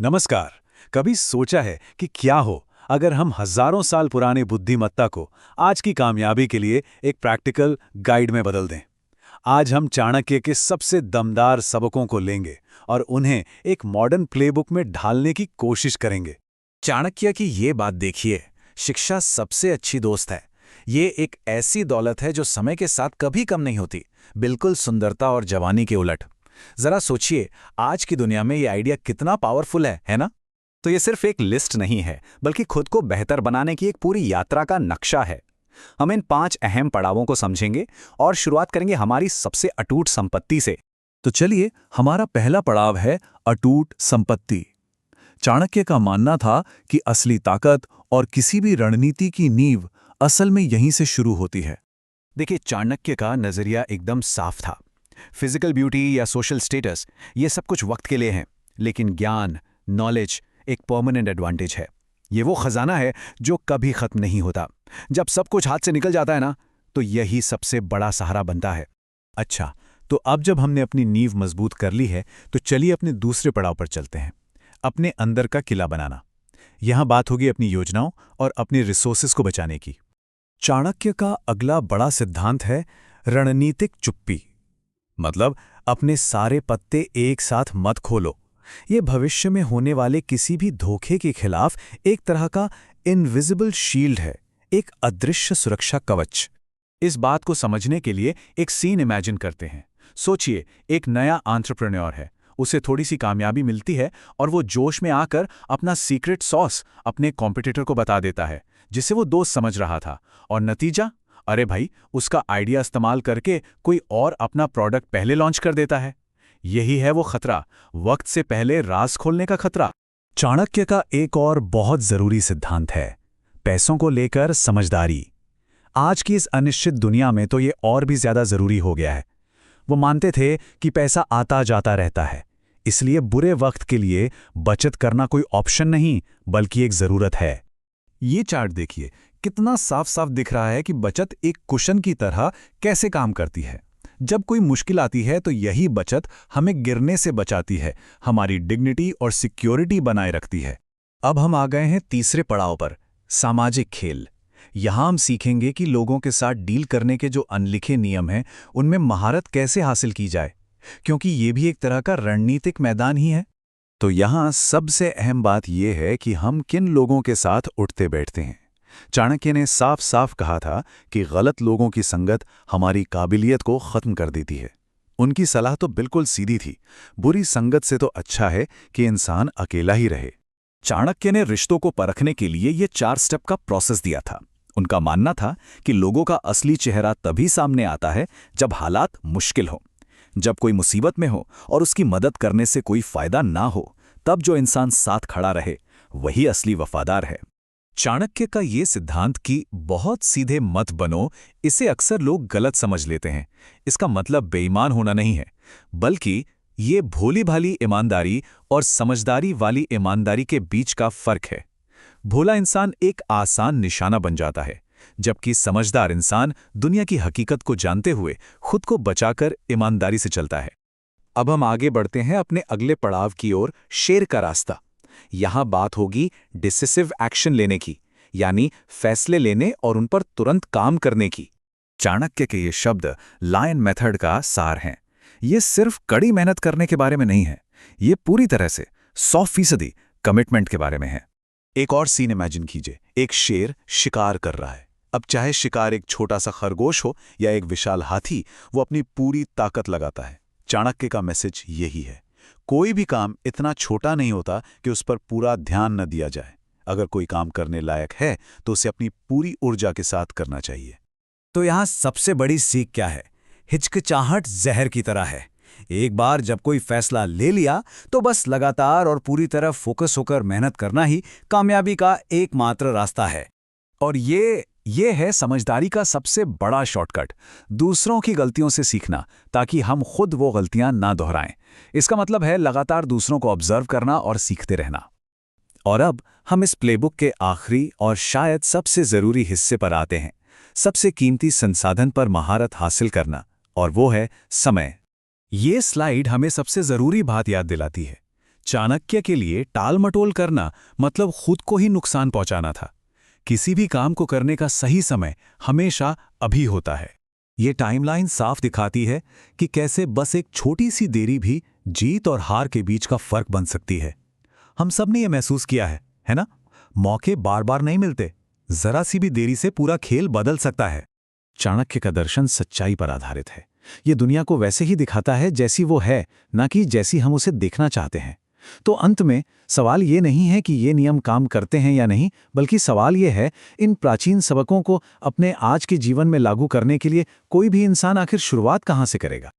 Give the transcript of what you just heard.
नमस्कार। कभी सोचा है कि क्या हो अगर हम हजारों साल पुराने बुद्धिमत्ता को आज की कामयाबी के लिए एक प्रैक्टिकल गाइड में बदल दें। आज हम चाणक्य के सबसे दमदार सबकों को लेंगे और उन्हें एक मॉडर्न प्लेबुक में ढालने की कोशिश करेंगे। चाणक्य की ये बात देखिए, शिक्षा सबसे अच्छी दोस्त है। ये एक ऐसी दौलत है जो समय के साथ कभी कम नहीं होती, बिल्कुल सुंदरता और जवानी के उलट। जरा सोचिए, आज की दुनिया में ये आइडिया कितना पावरफुल है ना? तो ये सिर्फ एक लिस्ट नहीं है, बल्कि खुद को बेहतर बनाने की एक पूरी यात्रा का नक्शा है। हम इन 5 अहम पड़ावों को समझेंगे और शुरुआत करेंगे हमारी सबसे अटूट संपत्ति से। तो चलिए, हमारा पहला पड़ाव है अटूट संपत्ति। चाणक्य का मानना था कि असली ताकत और किसी भी रणनीति की नींव असल में यहीं से शुरू होती है। देखिए, चाणक्य का नजरिया एकदम साफ था। फिजिकल ब्यूटी या सोशल स्टेटस ये सब कुछ वक्त के लिए हैं, लेकिन ज्ञान, नॉलेज एक परमानेंट एडवांटेज है। ये वो खजाना है जो कभी खत्म नहीं होता। जब सब कुछ हाथ से निकल जाता है ना, तो यही सबसे बड़ा सहारा बनता है। अच्छा, तो अब जब हमने अपनी नींव मजबूत कर ली है, तो चलिए अपने दूसरे पड़ाव पर चलते हैं, अपने अंदर का किला बनाना। यहां बात होगी अपनी योजनाओं और अपने रिसोर्सेज को बचाने की। चाणक्य का अगला बड़ा सिद्धांत है रणनीतिक चुप्पी। मतलब अपने सारे पत्ते एक साथ मत खोलो। ये भविष्य में होने वाले किसी भी धोखे के खिलाफ एक तरह का इनविजिबल शील्ड है, एक अदृश्य सुरक्षा कवच। इस बात को समझने के लिए एक सीन इमेजिन करते हैं। सोचिए, एक नया एंटरप्रेन्योर है, उसे थोड़ी सी कामयाबी मिलती है और वो जोश में आकर अपना सीक्रेट सॉस अपने कॉम्पिटिटर को बता देता है, जिसे वो दोस्त समझ रहा था। और नतीजा, अरे भाई, उसका आइडिया इस्तेमाल करके कोई और अपना प्रोडक्ट पहले लॉन्च कर देता है। यही है वो खतरा, वक्त से पहले राज खोलने का खतरा। चाणक्य का एक और बहुत जरूरी सिद्धांत है पैसों को लेकर समझदारी। आज की इस अनिश्चित दुनिया में तो ये और भी ज्यादा जरूरी हो गया है। वो मानते थे कि पैसा आता जाता रहता है, इसलिए बुरे वक्त के लिए बचत करना कोई ऑप्शन नहीं, बल्कि एक जरूरत है। ये चार्ट देखिए, कितना साफ साफ दिख रहा है कि बचत एक कुशन की तरह कैसे काम करती है। जब कोई मुश्किल आती है तो यही बचत हमें गिरने से बचाती है, हमारी डिग्निटी और सिक्योरिटी बनाए रखती है। अब हम आ गए हैं तीसरे पड़ाव पर, सामाजिक खेल। यहां हम सीखेंगे कि लोगों के साथ डील करने के जो अनलिखे नियम हैं, उनमें महारत कैसे हासिल की जाए, क्योंकि ये भी एक तरह का रणनीतिक मैदान ही है। तो यहां सबसे अहम बात यह है कि हम किन लोगों के साथ उठते बैठते हैं। चाणक्य ने साफ साफ कहा था कि गलत लोगों की संगत हमारी काबिलियत को खत्म कर देती है। उनकी सलाह तो बिल्कुल सीधी थी, बुरी संगत से तो अच्छा है कि इंसान अकेला ही रहे। चाणक्य ने रिश्तों को परखने के लिए ये 4 स्टेप का प्रोसेस दिया था। उनका मानना था कि लोगों का असली चेहरा तभी सामने आता है जब हालात मुश्किल हो, जब कोई मुसीबत में हो और उसकी मदद करने से कोई फायदा ना हो। तब जो इंसान साथ खड़ा रहे, वही असली वफादार है। चाणक्य का ये सिद्धांत कि बहुत सीधे मत बनो, इसे अक्सर लोग गलत समझ लेते हैं। इसका मतलब बेईमान होना नहीं है, बल्कि ये भोली भाली ईमानदारी और समझदारी वाली ईमानदारी के बीच का फर्क है। भोला इंसान एक आसान निशाना बन जाता है, जबकि समझदार इंसान दुनिया की हकीकत को जानते हुए खुद को बचाकर ईमानदारी से चलता है। अब हम आगे बढ़ते हैं अपने अगले पड़ाव की ओर, शेर का रास्ता। यहां बात होगी डिसिसिव एक्शन लेने की, यानी फैसले लेने और उन पर तुरंत काम करने की। चाणक्य के ये शब्द लायन मेथड का सार हैं। ये सिर्फ कड़ी मेहनत करने के बारे में नहीं है, ये पूरी तरह से 100% कमिटमेंट के बारे में है। एक और सीन इमेजिन कीजिए, एक शेर शिकार कर रहा है। अब चाहे शिकार एक छोटा सा खरगोश हो या एक विशाल हाथी, वो अपनी पूरी ताकत लगाता है। चाणक्य का मैसेज यही है, कोई भी काम इतना छोटा नहीं होता कि उस पर पूरा ध्यान न दिया जाए। अगर कोई काम करने लायक है तो उसे अपनी पूरी ऊर्जा के साथ करना चाहिए। तो यहाँ सबसे बड़ी सीख क्या है? हिचकिचाहट जहर की तरह है। एक बार जब कोई फैसला ले लिया तो बस लगातार और पूरी तरह फोकस होकर मेहनत करना ही कामयाबी का एकमात्र रास्ता है। और ये है समझदारी का सबसे बड़ा शॉर्टकट, दूसरों की गलतियों से सीखना ताकि हम खुद वो गलतियां ना दोहराएं। इसका मतलब है लगातार दूसरों को ऑब्जर्व करना और सीखते रहना। और अब हम इस प्लेबुक के आखिरी और शायद सबसे जरूरी हिस्से पर आते हैं, सबसे कीमती संसाधन पर महारत हासिल करना, और वो है समय। ये स्लाइड हमें सबसे जरूरी बात याद दिलाती है। चाणक्य के लिए टालमटोल करना मतलब खुद को ही नुकसान पहुंचाना था। किसी भी काम को करने का सही समय हमेशा अभी होता है। ये टाइमलाइन साफ दिखाती है कि कैसे बस एक छोटी सी देरी भी जीत और हार के बीच का फर्क बन सकती है। हम सब ने यह महसूस किया है ना? मौके बार बार नहीं मिलते, जरा सी भी देरी से पूरा खेल बदल सकता है। चाणक्य का दर्शन सच्चाई पर आधारित है। ये दुनिया को वैसे ही दिखाता है जैसी वो है, ना कि जैसी हम उसे देखना चाहते हैं। तो अंत में सवाल ये नहीं है कि ये नियम काम करते हैं या नहीं, बल्कि सवाल ये है इन प्राचीन सबकों को अपने आज के जीवन में लागू करने के लिए कोई भी इंसान आखिर शुरुआत कहाँ से करेगा।